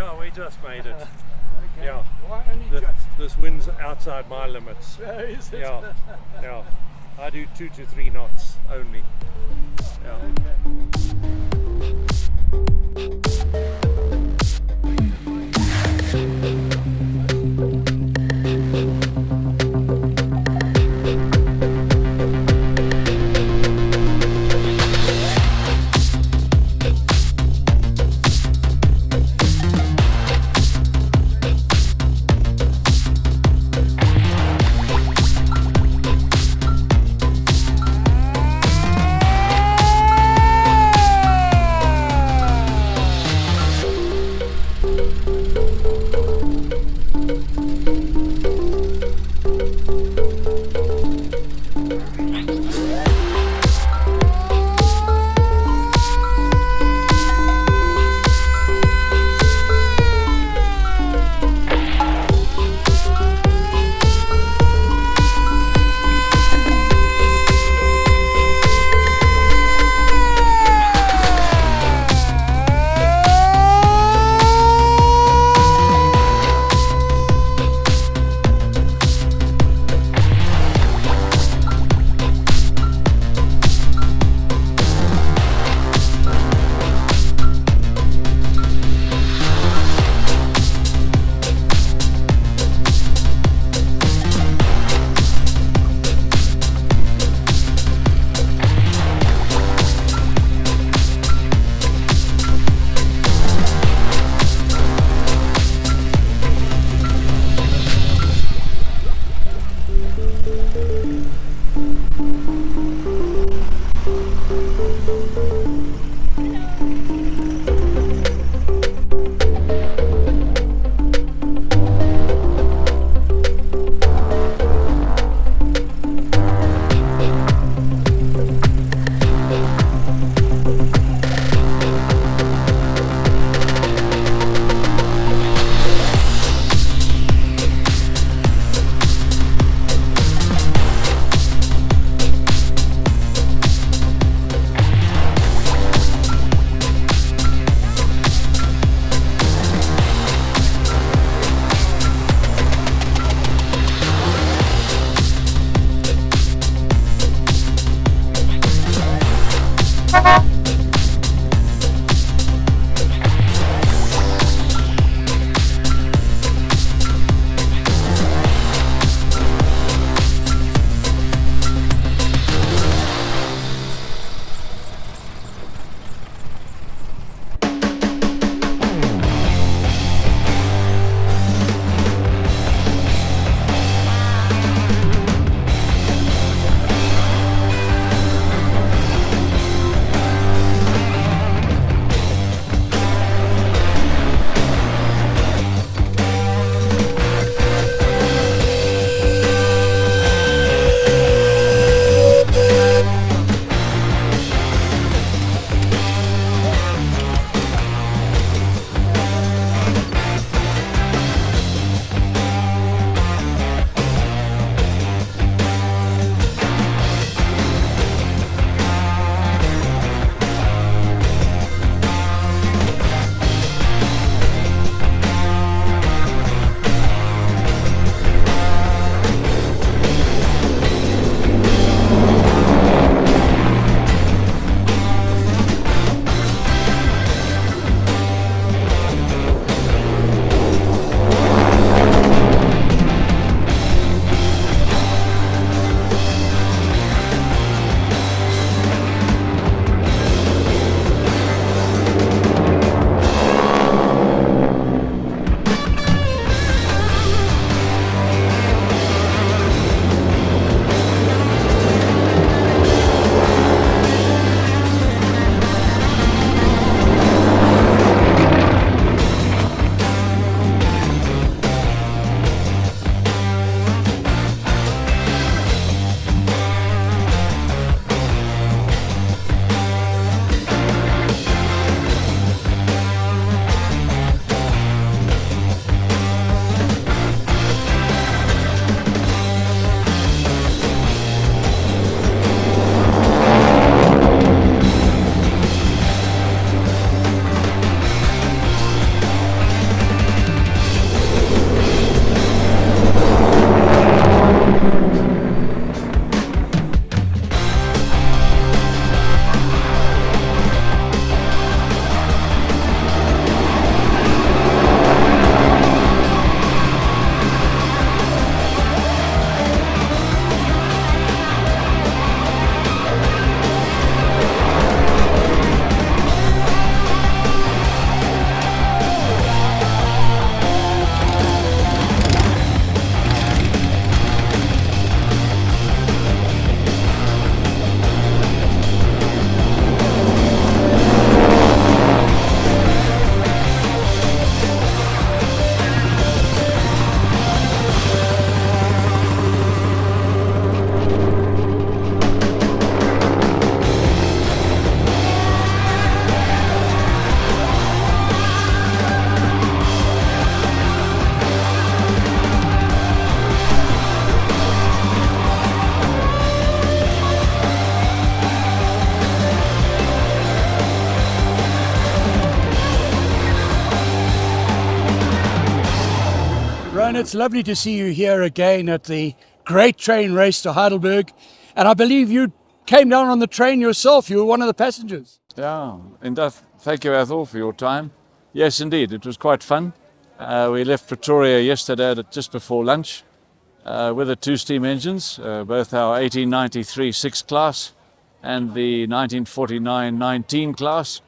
Yeah, we just made it. Okay. Yeah. Why only just? This wind's outside my limits. Is it? Yeah, yeah. I do 2 to 3 knots only. Yeah. Rowan, it's lovely to see you here again at the great train race to Heidelberg. And I believe you came down on the train yourself. You were one of the passengers. Yeah, indeed. Thank you, Ethel, for your time. Yes, indeed, it was quite fun. We left Pretoria yesterday just before lunch with the two steam engines, both our 1893 6 class and the 1949 19 class.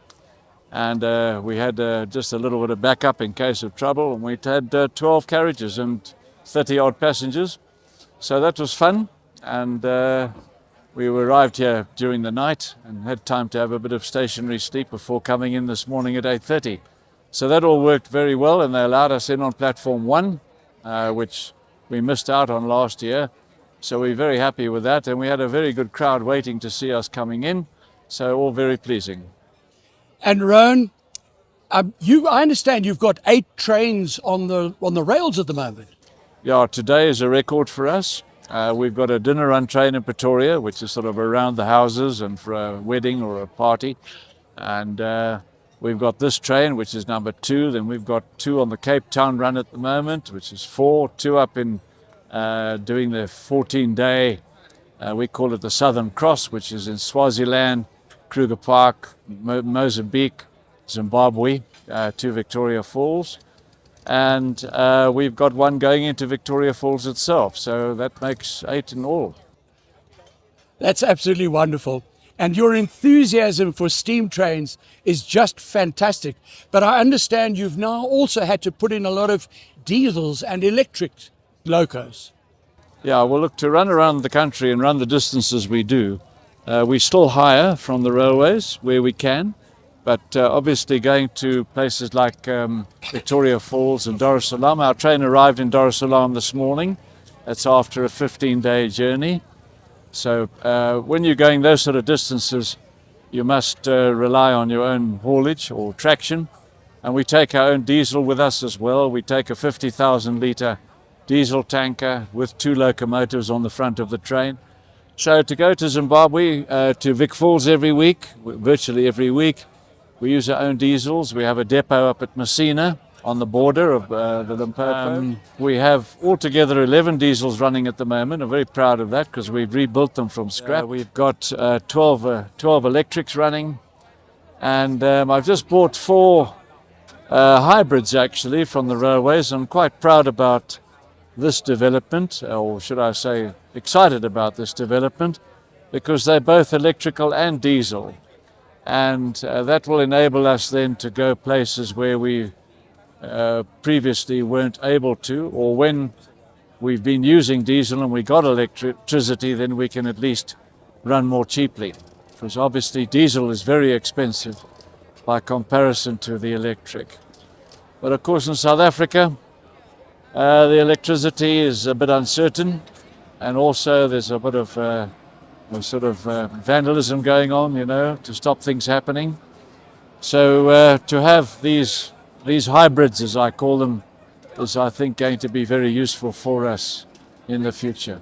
And we had just a little bit of backup in case of trouble. And we had 12 carriages and 30 odd passengers. So that was fun. And we arrived here during the night and had time to have a bit of stationary sleep before coming in this morning at 8:30. So that all worked very well, and they allowed us in on platform 1, which we missed out on last year. So we're very happy with that, and we had a very good crowd waiting to see us coming in. So all very pleasing. And Rowan, I understand you've got 8 trains on the rails at the moment. Yeah, today is a record for us. We've got a dinner run train in Pretoria, which is sort of around the houses and for a wedding or a party. And we've got this train, which is number 2. Then we've got 2 on the Cape Town run at the moment, which is 4. 2 up in doing the 14-day, we call it the Southern Cross, which is in Swaziland, Kruger Park, Mozambique, Zimbabwe, to Victoria Falls. And we've got 1 going into Victoria Falls itself. So that makes 8 in all. That's absolutely wonderful. And your enthusiasm for steam trains is just fantastic. But I understand you've now also had to put in a lot of diesels and electric locos. Yeah, well, look, to run around the country and run the distances we do, we still hire from the railways where we can. But obviously going to places like Victoria Falls and Dar es Salaam. Our train arrived in Dar es Salaam this morning. That's after a 15-day journey. So when you're going those sort of distances, you must rely on your own haulage or traction. And we take our own diesel with us as well. We take a 50,000 litre diesel tanker with 2 locomotives on the front of the train. So to go to Zimbabwe, to Vic Falls every week, virtually every week, we use our own diesels. We have a depot up at Messina on the border of the Limpopo. We have altogether 11 diesels running at the moment. I'm very proud of that because we've rebuilt them from scratch. We've got 12 electrics running. And I've just bought 4 hybrids actually from the railways. I'm quite proud about this development, or should I say excited about this development, because they're both electrical and diesel. And that will enable us then to go places where we previously weren't able to, or when we've been using diesel and we got electricity, then we can at least run more cheaply. Because obviously diesel is very expensive by comparison to the electric. But of course in South Africa, the electricity is a bit uncertain, and also there's a bit of vandalism going on, to stop things happening. So to have these hybrids, as I call them, is, I think, going to be very useful for us in the future.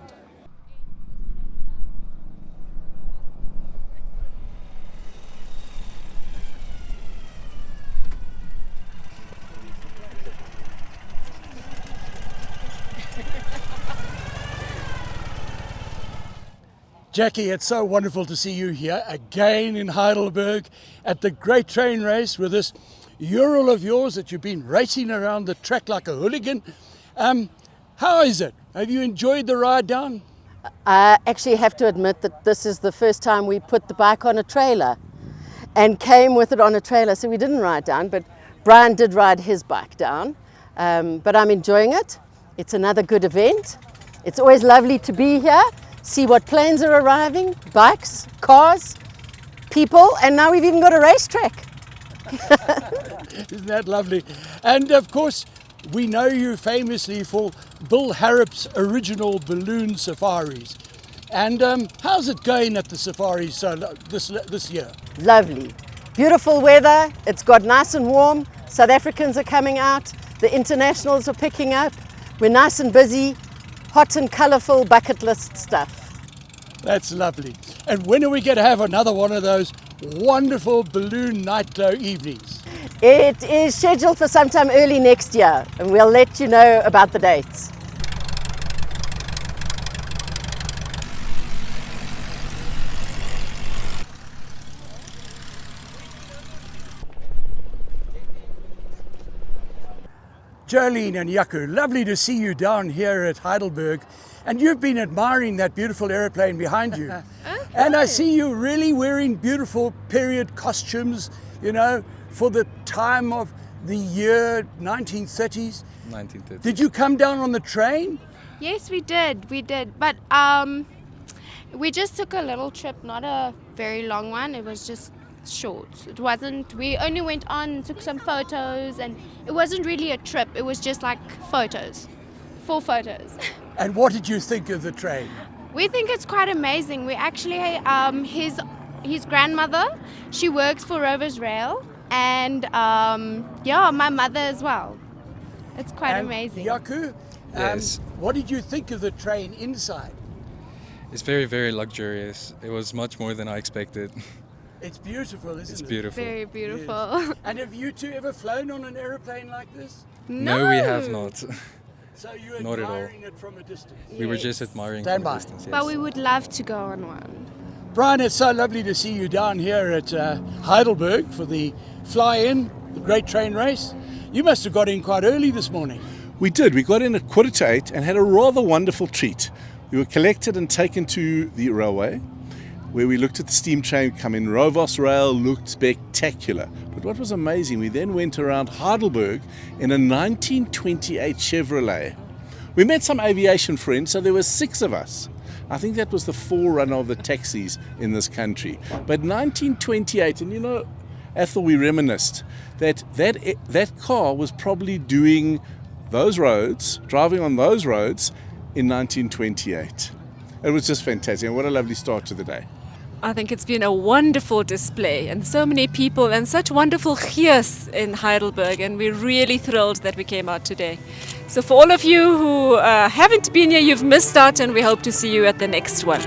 Jackie, it's so wonderful to see you here again in Heidelberg at the great train race with this Ural of yours that you've been racing around the track like a hooligan. How is it? Have you enjoyed the ride down? I actually have to admit that this is the first time we put the bike on a trailer and came with it on a trailer. So we didn't ride down, but Brian did ride his bike down. But I'm enjoying it. It's another good event. It's always lovely to be here, see what planes are arriving, bikes, cars, people, and now we've even got a racetrack. Isn't that lovely? And of course, we know you famously for Bill Harrop's original balloon safaris. And how's it going at the safaris this year? Lovely. Beautiful weather. It's got nice and warm. South Africans are coming out. The internationals are picking up. We're nice and busy. Hot and colourful bucket list stuff. That's lovely. And when are we going to have another one of those wonderful balloon night glow evenings? It is scheduled for sometime early next year, and we'll let you know about the dates. Jolene and Jaco, lovely to see you down here at Heidelberg. And you've been admiring that beautiful aeroplane behind you. And I see you really wearing beautiful period costumes, you know, for the time of the year 1930s. 1930. Did you come down on the train? Yes, we did. But we just took a little trip, not a very long one. It was just short. It wasn't, we only went on, took some photos, and it wasn't really a trip. It was just like photos, 4 photos. And what did you think of the train? We think it's quite amazing. We actually, his grandmother, she works for Rovers Rail, and yeah, my mother as well. It's quite amazing. Jaco, Yes. what did you think of the train inside? It's very, very luxurious. It was much more than I expected. It's beautiful, isn't It's it? beautiful. Very beautiful. Yes. And have you two ever flown on an aeroplane like this? No, we have not. So you're Not at all. admiring it from a distance? We were just admiring Stand from a by. distance. Yes. But we would love to go on one. Brian, it's so lovely to see you down here at Heidelberg for the fly-in, the great train race. You must have got in quite early this morning. We did. We got in at 7:45 and had a rather wonderful treat. We were collected and taken to the railway, where we looked at the steam train come in. Rovers Rail looked spectacular. But what was amazing, we then went around Heidelberg in a 1928 Chevrolet. We met some aviation friends, so there were 6 of us. I think that was the forerunner of the taxis in this country. But 1928, and you know, Ethel, we reminisced that car was probably doing those roads, driving on those roads in 1928. It was just fantastic, and what a lovely start to the day. I think it's been a wonderful display and so many people and such wonderful gears in Heidelberg, and we're really thrilled that we came out today. So for all of you who haven't been here, you've missed out, and we hope to see you at the next one.